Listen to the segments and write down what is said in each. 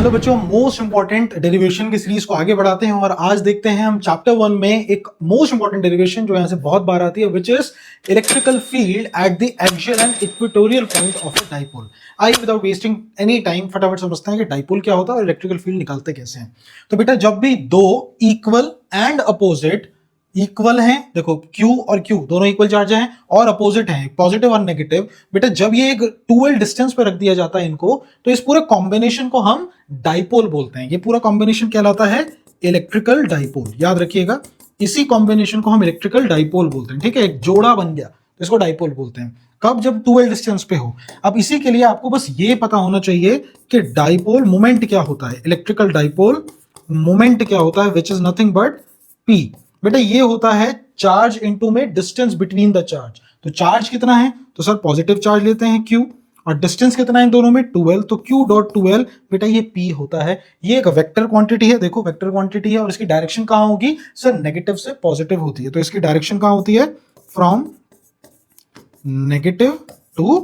चलो बच्चों, most important derivation की सीरीज को आगे बढ़ाते हैं और आज देखते हैं हम चैप्टर 1 में एक मोस्ट इंपॉर्टेंट डेरिवेशन जो यहां से बहुत बार आती है, which is electrical field at the axial and equatorial point of a dipole. आइए विदाउट वेस्टिंग एनी टाइम फटाफट समझते हैं कि डाइपोल क्या होता है और इलेक्ट्रिकल फील्ड निकालते कैसे हैं। तो बेटा, जब भी दो इक्वल एंड अपोजिट इक्वल हैं, देखो Q और Q दोनों इक्वल चार्ज हैं और अपोजिट हैं, पॉजिटिव और नेगेटिव, बेटा जब ये एक 2L डिस्टेंस पे रख दिया जाता है इनको, तो इस पूरे कॉम्बिनेशन को हम डाइपोल बोलते हैं। ये पूरा कॉम्बिनेशन कहलाता है इलेक्ट्रिकल डाइपोल। याद रखिएगा, इसी कॉम्बिनेशन को हम इलेक्ट्रिकल डाइपोल बोलते हैं। ठीक है, एक जोड़ा बन गया तो इसको डाइपोल बोलते हैं। कब? जब 2L डिस्टेंस पे हो। अब इसी के लिए आपको बस ये पता होना चाहिए कि डाइपोल मोमेंट क्या होता है, इलेक्ट्रिकल डाइपोल मोमेंट क्या होता है, which is nothing but P। बेटा ये होता है चार्ज इनटू में डिस्टेंस बिटवीन द चार्ज। तो चार्ज कितना है, तो सर पॉजिटिव चार्ज लेते हैं Q, और डिस्टेंस कितना है इन दोनों में 2L, तो Q डॉट 2L बेटा ये P होता है। ये एक वेक्टर क्वांटिटी है, देखो वेक्टर क्वांटिटी है और इसकी डायरेक्शन कहां होगी सर, नेगेटिव से पॉजिटिव होती है। तो इसकी डायरेक्शन कहां होती है, फ्रॉम नेगेटिव टू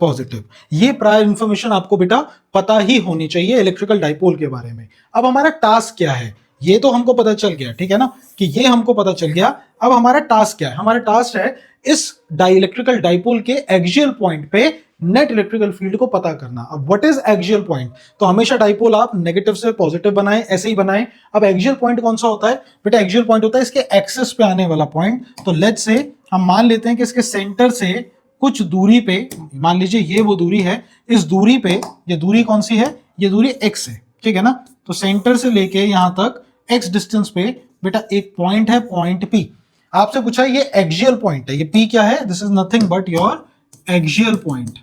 पॉजिटिव। ये प्रायर इंफॉर्मेशन आपको बेटा पता ही होनी चाहिए इलेक्ट्रिकल डाइपोल के बारे में। अब हमारा टास्क क्या है, ये तो हमको पता चल गया, ठीक है ना, कि ये हमको पता चल गया। अब हमारा टास्क क्या है, हमारा टास्क है इस इलेक्ट्रिकल डाइपोल के एक्सियल पॉइंट पे नेट इलेक्ट्रिकल फील्ड को पता करना। अब व्हाट इज एक्सियल पॉइंट, तो हमेशा डाइपोल आप नेगेटिव से पॉजिटिव बनाएं, ऐसे ही बनाएं। अब एक्सियल पॉइंट कौन सा होता है बेटा, एक्सियल पॉइंट होता है इसके एक्सिस पे आने वाला पॉइंट। तो लेट्स से हम मान लेते हैं कि इसके सेंटर से कुछ दूरी पे, मान लीजिए ये वो दूरी है, इस दूरी पे, ये दूरी कौन सी है, ये दूरी x है, ठीक है ना। तो सेंटर से लेके यहां तक x डिस्टेंस पे बेटा एक पॉइंट है, पॉइंट P। आपसे पूछा ये एक्सियल पॉइंट है, ये P क्या है, this is nothing but your axial point.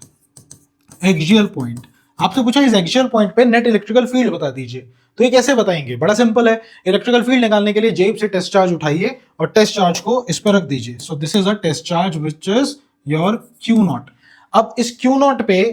Axial point आपसे पूछा, इस एक्सियल पॉइंट पे नेट इलेक्ट्रिकल फील्ड बता दीजिए। तो ये कैसे बताएंगे, बड़ा सिंपल है। इलेक्ट्रिकल फील्ड निकालने के लिए जेब से टेस्ट चार्ज उठाइए और टेस्ट चार्ज को इस पर रख दीजिए। So this is a test charge which is your Q0। अब इस Q0 पे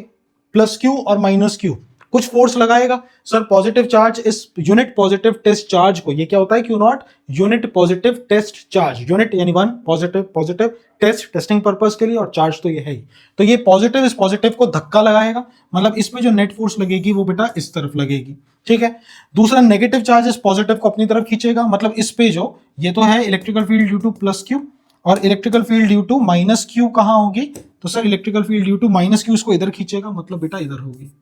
प्लस Q और माइनस Q कुछ फोर्स लगाएगा सर, पॉजिटिव चार्ज इस यूनिट पॉजिटिव टेस्ट चार्ज को, ये क्या होता है Q0, unit positive test charge, unit यानी 1, positive positive test testing purpose के लिए, और चार्ज तो ये है ही। तो ये पॉजिटिव इस पॉजिटिव को धक्का लगाएगा, मतलब इसमें जो नेट फोर्स लगेगी वो बेटा इस तरफ लगेगी, ठीक है। दूसरा नेगेटिव चार्ज इस पॉजिटिव को अपनी तरफ खींचेगा, मतलब इस पे जो ये तो है electrical field due to plus Q, और electrical field due to minus Q कहां होगी, तो sir electrical field due to minus Q इसको इधर खींचेगा, मतलब बेटा इधर होगी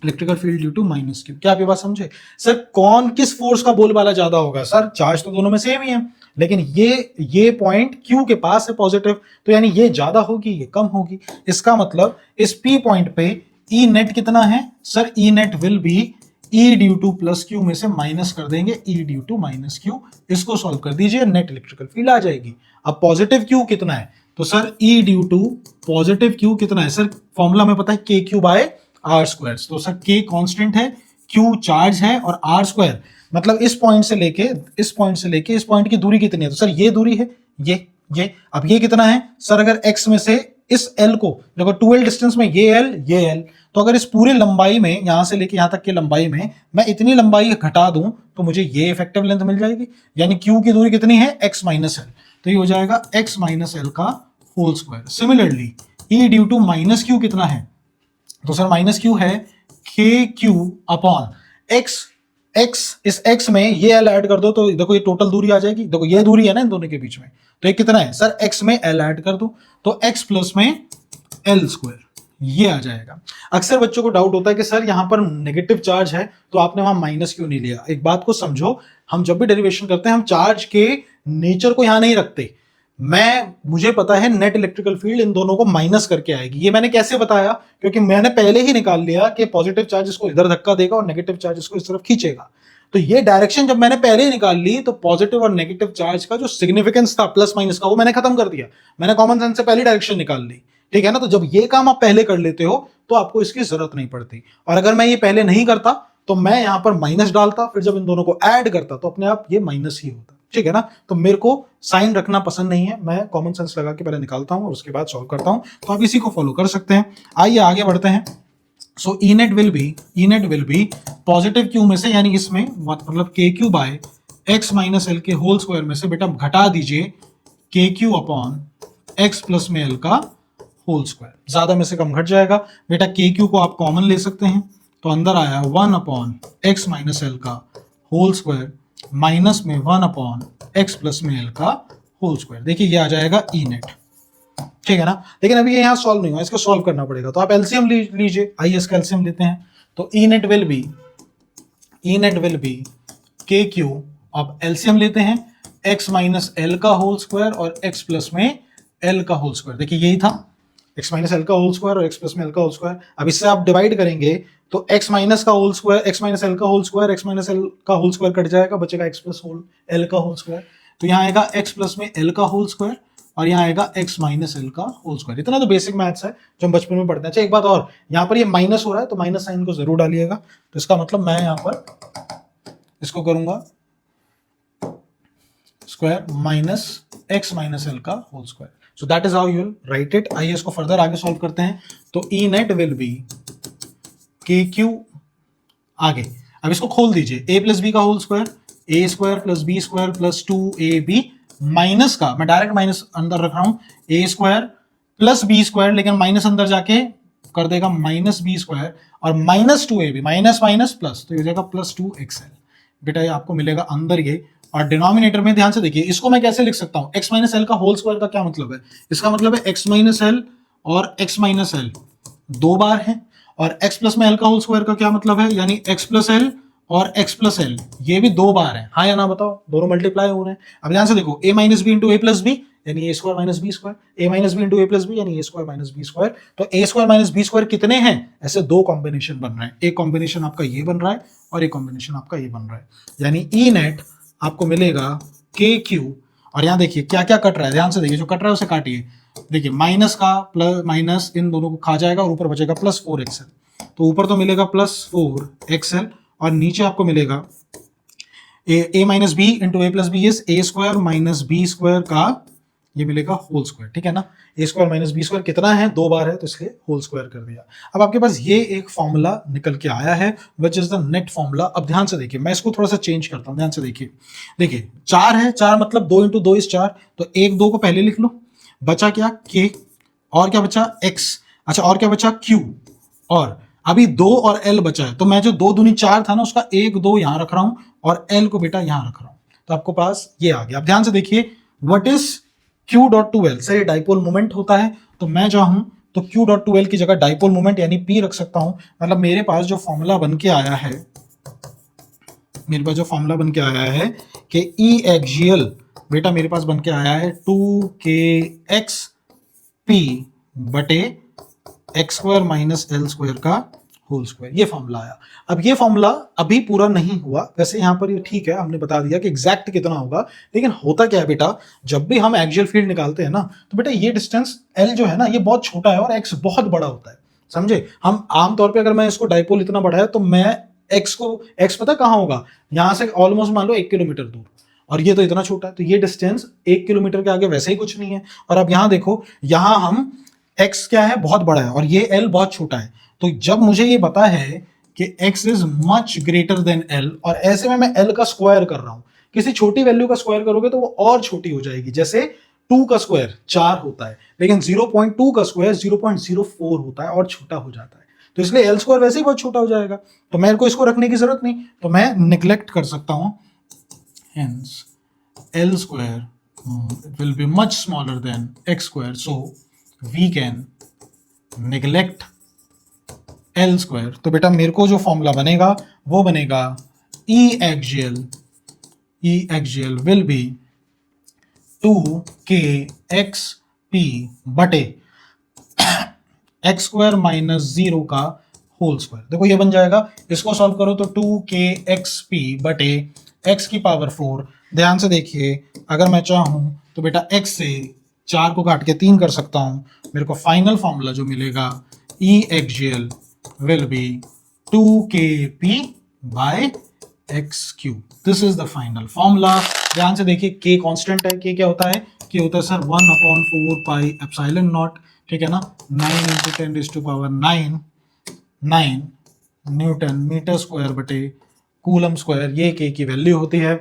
electrical field due to minus Q। क्या आप ये बात समझे सर, कौन किस फोर्स का बोलबाला ज्यादा होगा, सर चार्ज तो दोनों में सेम ही है, लेकिन ये पॉइंट Q के पास है पॉजिटिव, तो यानी ये ज्यादा होगी ये कम होगी। इसका मतलब इस P पॉइंट पे E नेट कितना है sir, E net will be E due to plus Q में से माइनस कर देंगे E due to minus Q। इसको सॉल्व कर दीजिए, नेट इलेक्ट्रिकल फील्ड आ जाएगी। अब पॉजिटिव Q कितना है, तो sir E due to positive Q कितना है सर, फॉर्मूला में पता है KQ बाय R स्क्वायर। तो सर K कांस्टेंट है, Q चार्ज है और R स्क्वायर मतलब इस पॉइंट से लेके इस पॉइंट की दूरी कितनी है, तो सर ये दूरी है, ये अब ये कितना है सर, अगर x में से इस L को देखो 2L डिस्टेंस में ये L, तो अगर इस पूरे लंबाई में यहां से लेके यहां तक की लंबाई में मैं इतनी लंबाई घटा दूं तो मुझे ये इफेक्टिव लेंथ मिल जाएगी, यानी Q की दूरी कितनी है x माइनस L, तो ये हो जाएगा x माइनस L का whole square. Similarly E due to minus Q कितना है, तो सर माइनस Q है KQ अपॉन x इस x में ये L ऐड कर दो तो देखो ये टोटल दूरी आ जाएगी, देखो ये दूरी है ना इन दोनों के बीच में, तो ये कितना है सर, x में L ऐड कर दो तो x प्लस में L स्क्वायर, ये आ जाएगा। अक्सर बच्चों को डाउट होता है कि सर यहाँ पर नेगेटिव चार्ज है तो आपने वहां माइनस क्यों नहीं लिया। एक बात को समझो, हम जब भी डेरिवेशन करते हैं हम चार्ज के नेचर को यहां नहीं रखते। मुझे पता है नेट इलेक्ट्रिकल फील्ड इन दोनों को माइनस करके आएगी। ये मैंने कैसे बताया, क्योंकि मैंने पहले ही निकाल लिया कि पॉजिटिव चार्ज इसको इधर धक्का देगा और नेगेटिव चार्ज इसको इस तरफ खींचेगा। तो ये डायरेक्शन जब मैंने पहले ही निकाल ली तो पॉजिटिव और नेगेटिव चार्ज का जो सिग्निफिकेंस था प्लस माइनस का वो मैंने खत्म कर दिया, मैंने कॉमन सेंस से पहली डायरेक्शन निकाल ली, ठीक है ना। तो जब ये काम आप पहले कर लेते हो तो आपको इसकी जरूरत नहीं पड़ती, और अगर मैं ये पहले नहीं करता तो मैं यहां पर माइनस डालता, फिर जब इन दोनों को ऐड करता तो अपने आप ये माइनस ही होता, ठीक है ना। तो मेरे को साइन रखना पसंद नहीं है, मैं कॉमन सेंस लगा के पहले निकालता हूं और उसके बाद सॉल्व करता हूं। तो आप इसी को फॉलो कर सकते हैं। आइए आगे बढ़ते हैं। So E net will be positive Q में से, यानी इसमें मतलब KQ बाय x माइनस L के होल स्क्वायर में से बेटा घटा दीजिए KQ अपॉन x प्लस में L का होल स्क्वायर, ज्यादा में से कम घट जाएगा बेटा। KQ को आप कॉमन ले सकते हैं तो अंदर आया 1 अपॉन एक्स माइनस एल का होल स्क्वायर माइनस में 1 अपॉन एक्स प्लस में एल का होल स्क्वायर। देखिए ये आ जाएगा ई नेट, ठीक है ना। लेकिन अभी ये यहाँ सॉल्व नहीं हुआ, इसको सॉल्व करना पड़ेगा। तो आप एलसीएम लीजिए, आइए इसका एलसीएम लेते हैं। तो E net will be K Q, आप एलसीएम लेते हैं x माइनस एल का होल स्क्वायर और x प्लस में एल का होल स्क्वायर। देखिए यही था, x माइनस एल का होल स्क्वायर और x प्लस में एल का होल स्क्वायर। अब इससे आप डिवाइड करेंगे तो x माइनस का whole square, x minus L का whole square, x minus L का होल स्क्वायर कट जाएगा, बचेगा x प्लस एल का होल स्क्वायर। तो यहाँ आएगा x प्लस में एल का होल स्क्वायर और यहाँ आएगा x माइनस एल का होल स्क्वायर। इतना तो बेसिक मैथ्स है जो हम बचपन में पढ़ते हैं। अच्छा एक बात और, यहाँ पर ये माइनस हो रहा है तो माइनस साइन को जरूर डालिएगा। तो इसका मतलब मैं यहाँ पर इसको करूंगा square minus x minus L का whole square. So that is how you will write it. आइए इसको फर्दर आगे सॉल्व करते हैं। तो E net will be K Q, आगे अब इसको खोल दीजिए, ए प्लस बी का whole square, A square plus B square plus 2ab minus का, मैं डायरेक्ट माइनस अंदर रख रहा हूं, A square plus B square, लेकिन माइनस अंदर जाके कर देगा माइनस बी स्क्वायर और minus 2ab, minus minus plus, तो ये हो जाएगा प्लस 2xl। बेटा ये आपको मिलेगा अंदर ये, और डिनोमिनेटर में ध्यान से देखिए, इसको मैं कैसे लिख सकता हूं, x माइनस एल का होल स्क्वायर का क्या मतलब है, इसका मतलब है x माइनस एल और x माइनस एल दो बार है, और x प्लस में एल का होल स्क्वायर का क्या मतलब है, यानी x प्लस एल और x प्लस एल ये भी दो बार है, हाँ या ना बताओ, दोनों मल्टीप्लाई हो रहे हैं। अब ध्यान से देखो, a minus B into A plus B यानी A square minus B square, A minus B into A plus B यानी A square minus B square. तो A square minus B square कितने हैं, ऐसे दो कॉम्बिनेशन बन रहे हैं, एक कॉम्बिनेशन आपका ये बन रहा है और एक कॉम्बिनेशन आपका ये बन रहा है, यानी ई नेट आपको मिलेगा के क्यू। और यहाँ देखिए क्या क्या कट रहा है, ध्यान से देखिए, जो कट रहा है उसे काटिए। देखिए माइनस का प्लस माइनस इन दोनों को खा जाएगा और ऊपर बचेगा प्लस 4xl, तो ऊपर तो मिलेगा प्लस 4xl और नीचे आपको मिलेगा A minus B into A plus B is A square minus B square का ये मिलेगा होल स्क्वायर, ठीक है ना। A square minus B square कितना है, दो बार है, तो इसलिए होल स्क्वायर कर दिया। अब आपके पास ये एक फॉर्मूला निकल के आया है which is the net formula. अब ध्यान से देखिए, मैं इसको थोड़ा सा चेंज करता हूं, ध्यान से देखिए। देखिए 4 है, 4 मतलब 2 इंटू 2 इज 4, तो 1 2 को पहले लिख लो, बचा क्या k, और क्या बचा x, अच्छा और क्या बचा q, और अभी 2 और l बचा है, तो मैं जो 2 दूनी 4 था ना उसका 1 2 यहां रख रहा हूं और l को बेटा यहां रख रहा हूं, तो आपको पास ये आ गया। अब ध्यान से देखिए, what is q dot two L, sir ये डाइपोल मोमेंट होता है, तो मैं चाहूं तो q डॉट टू एल की जगह डाइपोल मोमेंट यानी p रख सकता हूं। मतलब मेरे पास जो फॉर्मूला बन के आया है, मेरे पास जो फॉर्मूला बन के आया है कि ई एक्सियल बेटा मेरे पास बन के आया है 2kxp बटे x square minus L square का होल स्क्वायर, ये फॉर्मूला आया। अब ये फॉर्मूला अभी पूरा नहीं हुआ, वैसे यहाँ पर ये ठीक है, हमने बता दिया कि एग्जैक्ट कितना होगा, लेकिन होता क्या है बेटा, जब भी हम एक्सियल फील्ड निकालते हैं ना, तो बेटा ये डिस्टेंस एल जो है ना ये बहुत छोटा है और एक्स बहुत बड़ा होता है, समझे। हम आमतौर पर अगर मैं इसको डाइपोल इतना बड़ा है तो मैं एक्स को, एक्स पता कहाँ होगा, यहाँ से ऑलमोस्ट मान लो 1 किलोमीटर दूर, और ये तो इतना छोटा है, तो ये डिस्टेंस 1 किलोमीटर के आगे वैसे ही कुछ नहीं है। और अब यहाँ देखो, यहाँ हम x क्या है बहुत बड़ा है और ये l बहुत छोटा है, तो जब मुझे ये पता है कि x is much greater than l और ऐसे में मैं l का स्क्वायर कर रहा हूं, किसी छोटी वैल्यू का स्क्वायर करोगे तो वो और छोटी हो जाएगी, जैसे 2 का स्क्वायर 4 होता है, लेकिन 0.2 का स्क्वायर 0.04 होता है और छोटा हो जाता है, तो इसलिए l स्क्वायर वैसे ही बहुत छोटा हो जाएगा, तो मेरे को इसको रखने की जरूरत नहीं, तो मैं निग्लेक्ट कर सकता हूं, hence l square will be much smaller than x square, so we can neglect l square। तो बेटा मेरे को जो फॉर्मूला बनेगा वो बनेगा E axial will be 2kxp बटे x स्क्वायर माइनस 0 का होल स्क्वायर। देखो ये बन जाएगा, इसको सॉल्व करो तो 2kxp बटे x की पावर 4। ध्यान से देखिए, अगर मैं चाहूं तो बेटा x से 4 को काट के 3 कर सकता हूं, मेरे को फाइनल फॉर्मूला जो मिलेगा E axial will be 2kp by x cube। This is the final formula. ध्यान से देखिए, k कांस्टेंट है, k क्या होता है, k होता है सर 1/4 पाई एप्सिलॉन नॉट, ठीक है ना, 9 into 10 to power 9 newton metre square बटे कूलम स्क्वायर, ये k की वैल्यू होती है,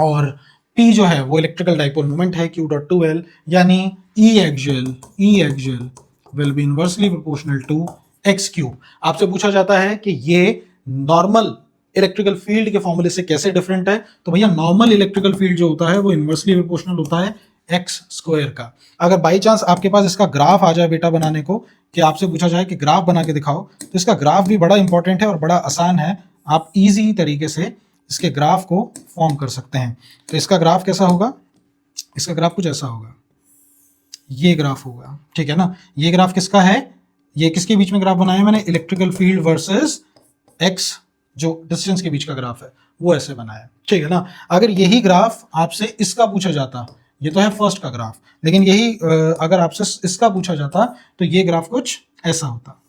और P जो है वो इलेक्ट्रिकल डाइपोल मोमेंट है Q डॉट टू एल, यानी E axial will be inversely proportional to X cube. आपसे पूछा जाता है कि ये नॉर्मल इलेक्ट्रिकल फील्ड के फॉर्मूले से कैसे डिफरेंट है, तो भैया नॉर्मल इलेक्ट्रिकल फील्ड जो होता है वो इनवर्सली प्रोपोर्शनल होता है एक्स स्क्वायर का। अगर बाई चांस आपके पास इसका ग्राफ आ जाए बेटा बनाने को, कि आपसे पूछा जाए कि ग्राफ बना के दिखाओ, तो इसका ग्राफ भी बड़ा इंपॉर्टेंट है और बड़ा आसान है। आप इजी तरीके से इसके ग्राफ को फॉर्म कर सकते हैं। तो इसका ग्राफ कैसा होगा, इसका ग्राफ कुछ ऐसा होगा, ये ग्राफ होगा, ठीक है ना। ये ग्राफ किसका है, ये किसके बीच में ग्राफ बनाया मैंने, इलेक्ट्रिकल फील्ड वर्सेस एक्स जो डिस्टेंस के बीच का ग्राफ है वो ऐसे बनाया, ठीक है ना। अगर यही ग्राफ आपसे इसका पूछा जाता, ये तो है फर्स्ट का ग्राफ, लेकिन यही अगर आपसे इसका पूछा जाता तो ये ग्राफ कुछ ऐसा होता,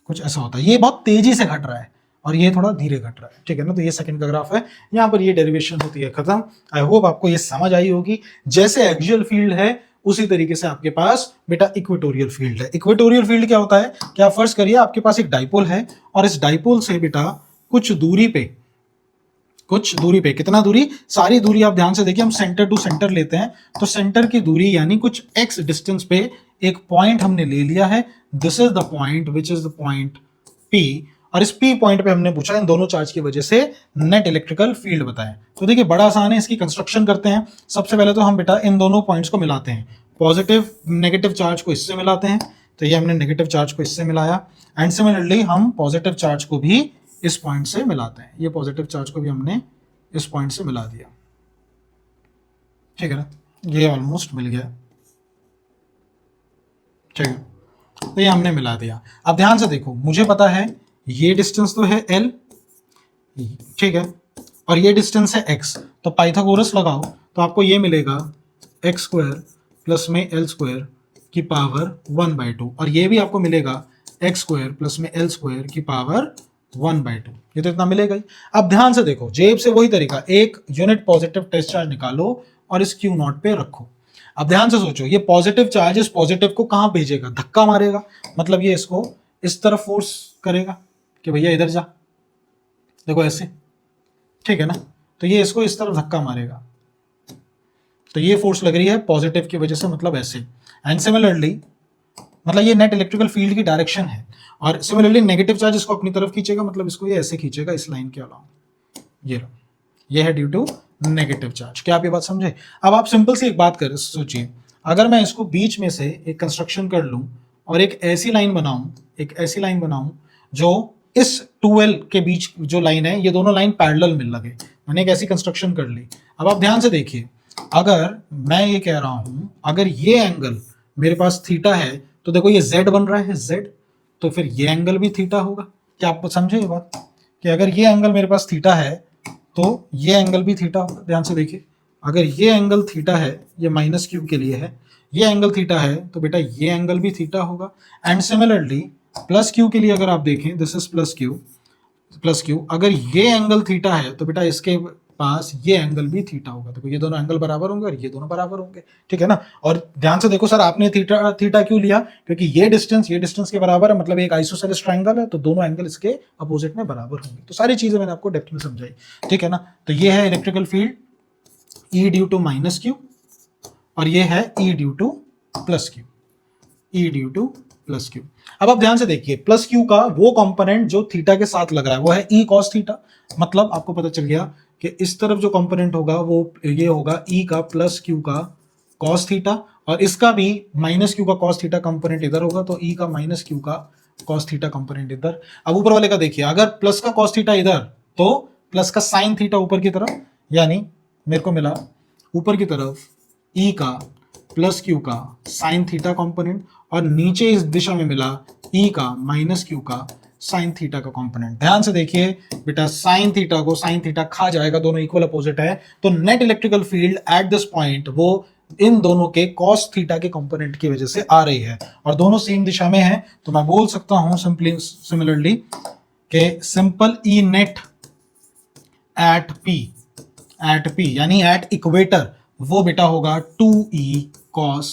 कुछ ऐसा होता। ये बहुत तेजी से घट रहा है और ये थोड़ा धीरे घट रहा है, ठीक है ना। तो ये सेकंड का ग्राफ है, यहाँ पर ये डेरिवेशन होती है खत्म। आई होप आपको ये समझ आई होगी। जैसे एक्सियल फील्ड है उसी तरीके से आपके पास बेटा इक्वेटोरियल फील्ड है। इक्वेटोरियल फील्ड क्या होता है, कि आप फर्स्ट करिए आपके पास एक डाइपोल है और इस डाइपोल से बेटा कुछ दूरी पे, कितना दूरी, सारी दूरी आप ध्यान से देखिए, हम सेंटर टू सेंटर लेते हैं, तो सेंटर की दूरी यानी कुछ एक्स डिस्टेंस पे एक पॉइंट हमने ले लिया है। This is the point which is the point P, और इस पी पॉइंट पे हमने पूछा इन दोनों चार्ज की वजह से नेट इलेक्ट्रिकल फील्ड बताएं। तो देखिए बड़ा आसान है, इसकी कंस्ट्रक्शन करते हैं। सबसे पहले तो हम बेटा इन दोनों पॉइंट्स को मिलाते हैं, पॉजिटिव नेगेटिव चार्ज को इससे मिलाते हैं, तो ये हमने नेगेटिव चार्ज को इससे मिलाया, एंड सिमिलरली हम पॉजिटिव चार्ज को भी इस पॉइंट से मिलाते हैं, ये पॉजिटिव चार्ज को भी हमने इस पॉइंट से मिला दिया, ठीक है ना। ये ऑलमोस्ट मिल गया, ठीक है, तो ये हमने मिला दिया। अब ध्यान से देखो, मुझे पता है ये डिस्टेंस तो है l, ठीक है, और ये डिस्टेंस है x, तो पाइथागोरस लगाओ तो आपको ये मिलेगा x स्क्वायर प्लस में l स्क्वायर की पावर 1/2, और ये भी आपको मिलेगा x स्क्वायर प्लस में l स्क्वायर की पावर 1/2। ये तो इतना मिलेगा ही। अब ध्यान से देखो, जेब से वही तरीका, एक यूनिट पॉजिटिव टेस्ट चार्ज निकालो और इस Q नॉट पे रखो। अब ध्यान से सोचो, ये पॉजिटिव चार्ज इस पॉजिटिव को कहां भेजेगा, धक्का मारेगा, मतलब ये इसको इस तरफ फोर्स करेगा कि भैया इधर जा, देखो ऐसे, ठीक है ना। तो ये इसको इस तरफ धक्का मारेगा, तो ये फोर्स लग रही है पॉजिटिव की वजह से, मतलब ऐसे। एंड सिमिलरली मतलब ये नेट इलेक्ट्रिकल फील्ड की डायरेक्शन है, और सिमिलरली नेगेटिव चार्ज इसको अपनी तरफ खींचेगा, मतलब इसको ये ऐसे खींचेगा इस लाइन के अलावा, ये है ड्यू टू नेगेटिव चार्ज। क्या आप ये बात समझे। अब आप सिंपल सी एक बात कर सोचिए, अगर मैं इसको बीच में से एक कंस्ट्रक्शन कर लूं और एक ऐसी लाइन बनाऊं जो इस 2L के बीच जो लाइन है, ये दोनों लाइन पैरेलल मिल लगे, मैंने एक ऐसी कंस्ट्रक्शन कर ली। अब आप ध्यान से देखिए, अगर मैं ये कह रहा हूं अगर ये एंगल मेरे पास थीटा है, तो देखो ये z बन रहा है z, तो फिर ये एंगल भी थीटा होगा। क्या आप समझे ये बात, कि अगर ये एंगल मेरे पास थीटा है तो ये एंगल भी थीटा होगा। ध्यान से देखिए, अगर ये एंगल थीटा है, ये माइनस क्यू के लिए है, ये एंगल थीटा है, तो बेटा ये एंगल भी थीटा होगा। एंड सिमिलरली प्लस क्यू के लिए अगर आप देखें, दिस इज प्लस क्यू, अगर ये एंगल थीटा है तो बेटा इसके पास ये एंगल भी थीटा होगा। देखो ये दोनों एंगल बराबर होंगे और ये दोनों बराबर होंगे, ठीक है ना। और ध्यान से देखो सर, आपने थीटा क्यों लिया, क्योंकि ये डिस्टेंस के बराबर है, मतलब एक आइसोसेलेस ट्रायंगल है, तो दोनों एंगल इसके अपोजिट में बराबर होंगे। तो सारी चीजें मैंने आपको डेप्थ में समझाई, ठीक है ना। तो ये है electrical field E due to minus Q, और ये है E due to plus Q. अब आप ध्यान से देखिए, प्लस क्यू का वो कंपोनेंट जो थीटा के साथ लग रहा है वो है E cos थीटा, मतलब आपको पता चल गया कि इस तरफ जो कंपोनेंट होगा वो ये होगा E का प्लस क्यू का cos थीटा, और इसका भी माइनस क्यू का cos थीटा कंपोनेंट इधर होगा, तो E का माइनस क्यू का cos थीटा कंपोनेंट इधर। अब ऊपर वाले का देखिए, अगर प्लस का cos थीटा इधर, तो प्लस का साइन थीटा ऊपर की तरफ, यानी मेरे को मिला ऊपर की तरफ E का प्लस क्यू का साइन थीटा कंपोनेंट, और नीचे इस दिशा में मिला E का माइनस क्यू का साइन थीटा का कंपोनेंट। ध्यान से देखिए बेटा, साइन थीटा को साइन थीटा खा जाएगा, दोनों इक्वल अपोजिट है, तो net electrical field at this point वो इन दोनों के cos थीटा के कंपोनेंट की वजह से आ रही है, और दोनों सेम दिशा में है। तो मैं बोल सकता हूं सिमिलरली के simple E net at P यानी एट इक्वेटर, वो बेटा होगा 2E cos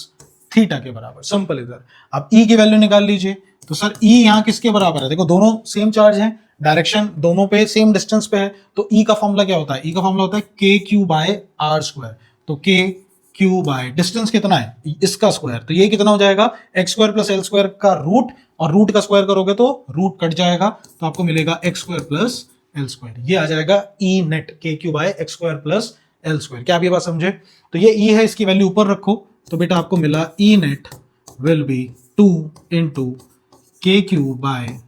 थीटा के बराबर। सिंपल इधर अब E की वैल्यू निकाल लीजिए, तो सर E यहाँ किसके बराबर है, देखो दोनों सेम चार्ज हैं, डायरेक्शन दोनों पे सेम डिस्टेंस पे है, तो E का फॉर्मूला क्या होता है, E का फॉर्मूला होता है KQ/R²। तो KQ बाय डिस्टेंस कितना है इसका स्क्वायर, तो ये कितना हो जाएगा x² + l² का रूट और रूट का स्क्वायर करोगे तो रूट कट जाएगा, तो आपको मिलेगा X square plus L square. ये आ जाएगा E net K Q by x square plus L square. क्या आप ये बात समझे? तो ये ई है, इसकी वैल्यू ऊपर रखो, तो बेटा आपको मिला E net will be 2 into K Q by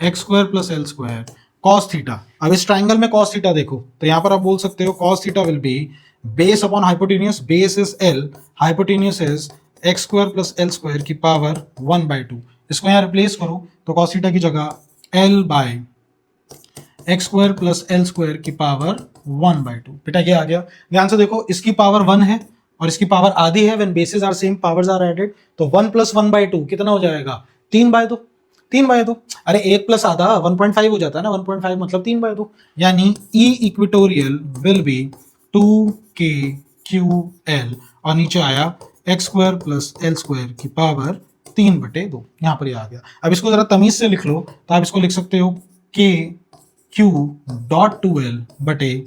x square plus L square cos theta. अब इस ट्राइंगल में कॉस थीटा देखो, तो यहां पर आप बोल सकते हो cos theta will be base upon hypotenuse, base is L, hypotenuse is x square plus L square की पावर 1/2। इसको यहां रिप्लेस करो तो कॉस थीटा की जगह L by x square plus L square की पावर 1/2। बेटा ये आ गया, ध्यान से देखो, इसकी पावर 1 है और इसकी पावर आधी है। When bases are same powers are added, तो 1 + 1/2 कितना हो जाएगा? 3/2। 3/2, अरे 1 प्लस आधा 1.5 हो जाता है ना, 1.5 मतलब 3/2। यानी ई इक्वेटोरियल विल बी 2k/q/l और नीचे आया x square plus L square की पावर 3/2। यहां पर ये आ गया। अब इसको जरा तमीज से लिख लो, तो आप इसको लिख सकते हो k/q.2l बटे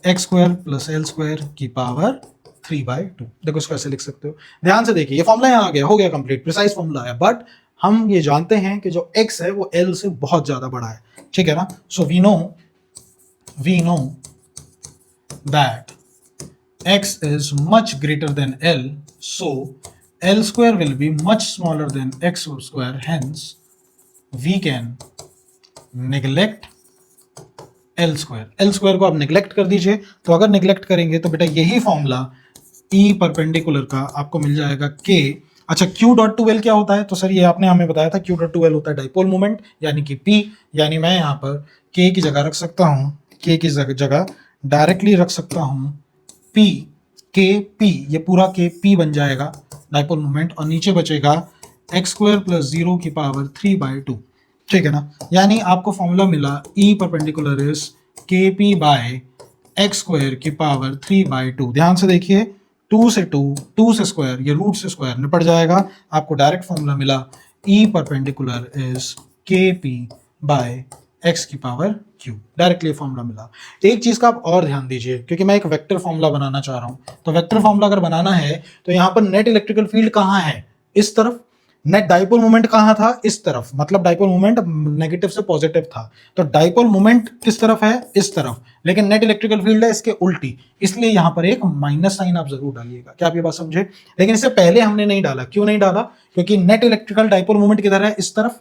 x square plus L square की पावर 3/2। देखो इसको ऐसे लिख सकते हो। ध्यान से देखिए, ये फॉर्मूला यहाँ आ गया, हो गया कंप्लीट, प्रिसाइज फॉर्मूला है। बट हम ये जानते हैं कि जो x है वो l से बहुत ज्यादा बड़ा है, ठीक है ना। So we know that x is much greater than l, so l square will be much smaller than x square, hence we can neglect L square. L square को आप नेग्लेक्ट कर दीजिए, तो अगर नेग्लेक्ट करेंगे तो बेटा यही फॉर्मूला ई परपेंडिकुलर का आपको मिल जाएगा के। अच्छा, Q.2L क्या होता है? तो सर ये आपने हमें बताया था, Q.2L होता है डाइपोल मोमेंट यानी कि P, यानी मैं यहाँ पर K की जगह रख सकता हूँ, K की जगह डायरेक्टली रख सकता हूँ P, KP, ये पूरा KP बन जाएगा डाइपोल मोमेंट, और नीचे बचेगा एक्स स्क्वायर प्लस 0 की पावर 3/2, ठीक है ना। यानी आपको फॉर्मूला मिला E perpendicular is KP by x square की पावर 3/2। ध्यान से देखिए, 2 से स्क्वायर, ये रूट से स्क्वायर निपट जाएगा, आपको डायरेक्ट फॉर्मूला मिला E perpendicular is KP by x की पावर क्यू। डायरेक्टली फॉर्मूला मिला। एक चीज का आप और ध्यान दीजिए, क्योंकि मैं एक वेक्टर फॉर्मूला बनाना चाह रहा हूं, तो वेक्टर फॉर्मूला अगर बनाना है तो यहां पर नेट इलेक्ट्रिकल फील्ड कहां है? इस तरफ। नेट डाइपोल मोमेंट कहां था? इस तरफ, मतलब डाइपोल मोमेंट नेगेटिव से पॉजिटिव था, तो डाइपोल मोमेंट किस तरफ है? इस तरफ। लेकिन नेट इलेक्ट्रिकल फील्ड है इसके उल्टी, इसलिए यहां पर एक माइनस साइन आप जरूर डालिएगा। क्या आप ये बात समझे? लेकिन इससे पहले हमने नहीं डाला। क्यों नहीं डाला? क्योंकि नेट इलेक्ट्रिकल डाइपोल मोमेंट किधर है? इस तरफ,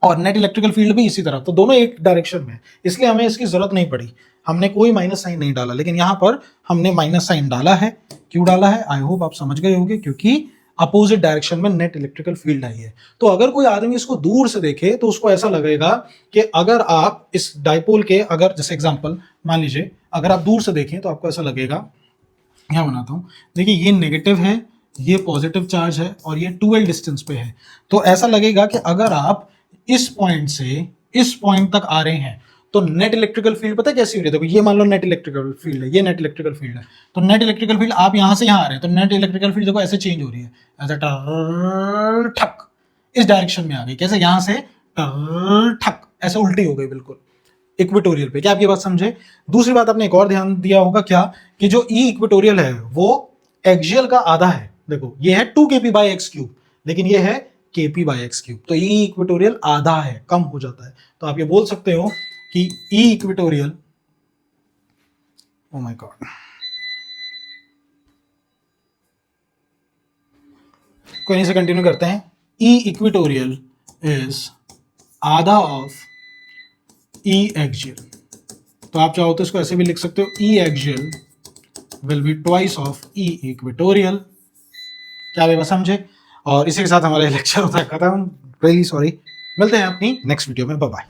और नेट इलेक्ट्रिकल फील्ड भी इसी तरफ, तो दोनों एक डायरेक्शन में, इसलिए हमें इसकी जरूरत नहीं पड़ी, हमने कोई माइनस साइन नहीं डाला। लेकिन यहां पर हमने माइनस साइन डाला है। क्यों डाला है? आई होप आप समझ गए होंगे, क्योंकि अपोजिट डायरेक्शन में नेट इलेक्ट्रिकल फील्ड आई है। तो अगर कोई आदमी इसको दूर से देखे तो उसको ऐसा लगेगा कि अगर आप इस डाइपोल के, अगर जैसे एग्जांपल मान लीजिए, अगर आप दूर से देखें तो आपको ऐसा लगेगा, यहां बनाता हूं, देखिए ये नेगेटिव है, ये पॉजिटिव चार्ज है और ये 2l डिस्टेंस पे है, तो ऐसा लगेगा कि अगर आप इस पॉइंट से इस पॉइंट तक आ रहे हैं तो नेट इलेक्ट्रिकल फील्ड पता है कैसी हो रही है? देखो ये मान लो नेट इलेक्ट्रिकल फील्ड है, ये नेट इलेक्ट्रिकल फील्ड है, तो नेट इलेक्ट्रिकल फील्ड आप यहां से यहां आ रहे हैं, तो नेट इलेक्ट्रिकल फील्ड देखो ऐसे चेंज हो रही है, ऐसे ठक इस डायरेक्शन में आ गई। कैसे? यहां से ठक ऐसे उल्टी हो गई बिल्कुल इक्वेटोरियल पे। क्या आप ये बात समझे? दूसरी बात आपने एक और ध्यान दिया होगा, क्या कि जो ई इक्वेटोरियल है वो एक्सियल का आधा है। देखो ये है 2kp/x³, लेकिन ये है kp/x³, तो ई इक्वेटोरियल आधा है, कम हो जाता है। तो आप ये बोल सकते हो कि ई इक्वेटोरियल, ओ माय गॉड, कोई नहीं से कंटिन्यू करते हैं। ई इक्वेटोरियल इज आधा ऑफ ई एक्सियल, तो आप चाहो तो इसको ऐसे भी लिख सकते हो, E axial will be twice of E equatorial. क्या आप बस समझे? और इसी के साथ हमारा लेक्चर होता है खत्म। रियली सॉरी, मिलते हैं अपनी नेक्स्ट वीडियो में, बाय बाय।